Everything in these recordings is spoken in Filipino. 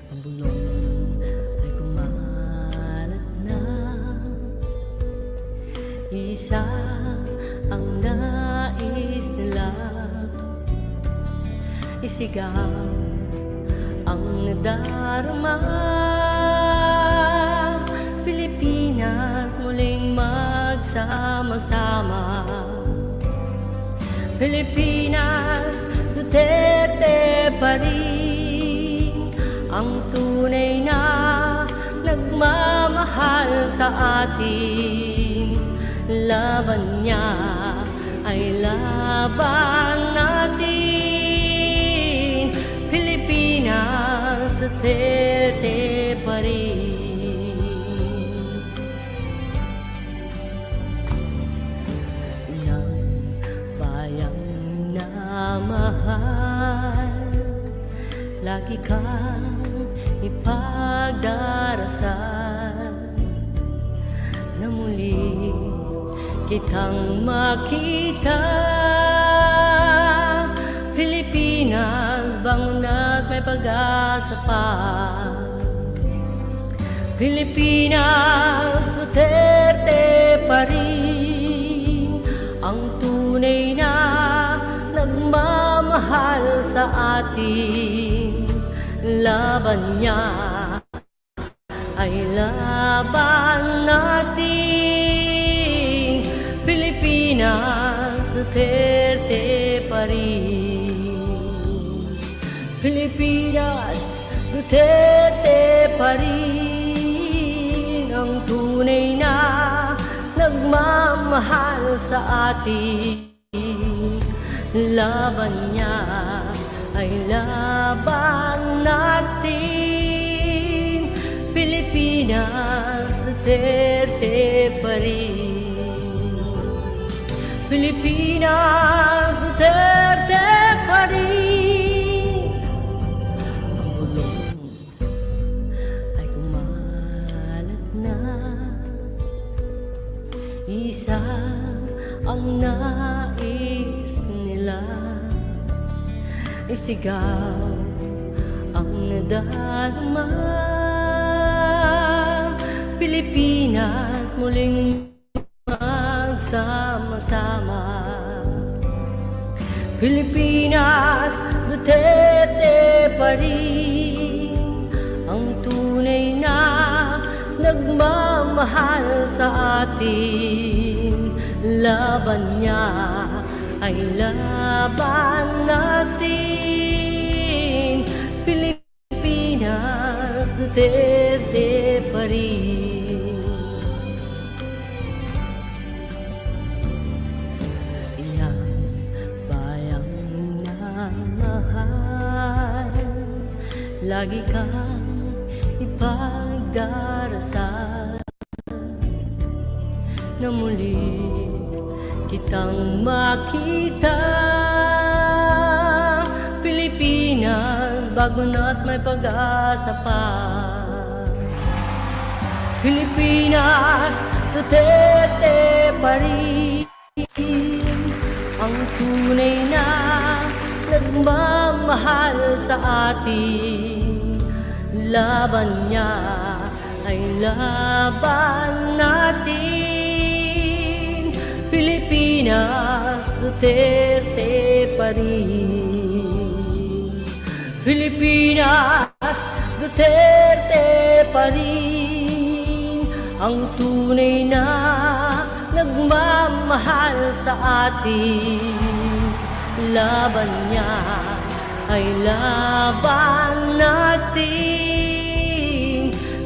Ang bulong ay kumalat na, isa ang nais nila, isigaw ang nadarama. Pilipinas muling magsama-sama. Pilipinas, Duterte pa rin ang tunay na nagmamahal sa atin. Laban niya ay laban natin. Pilipinas, Duterte pa rin. Ng bayang minamahal, lagi kang ipagdarasal na muli kitang makita. Pilipinas, bangon at may pag-asa pa. Pilipinas, Duterte pa rin ang tunay na nagmamahal sa atin. Laban niya ay laban natin. Pilipinas, Duterte pa rin. Pilipinas, Duterte pa rin ang tunay na nagmamahal sa atin. Laban niya ay laban natin. Pilipinas, Duterte pa rin. Pilipinas, Duterte pa rin. Ang bulong ay kumalat na, isa ang nais nila, isigaw ang nadarama. Pilipinas muling magsama-sama. Pilipinas, Duterte pa rin ang tunay na nagmamahal sa atin. Laban niya ay laban natin. Pilipinas, Duterte pa rin. Ilang bayang minamahal, lagi kang ipagdarasal na muli kitang makita. Pilipinas, bago na't may pag-asa pa. Pilipinas, Duterte pa rin ang tunay na nagmamahal sa atin. Laban niya ay laban natin. Pilipinas, Duterte pa rin. Pilipinas, Duterte pa rin ang tunay na nagmamahal sa atin. Laban niya ay laban natin.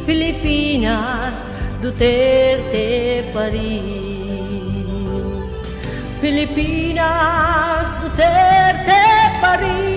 Pilipinas, Duterte pa rin. Pilipinas, Duterte pa rin.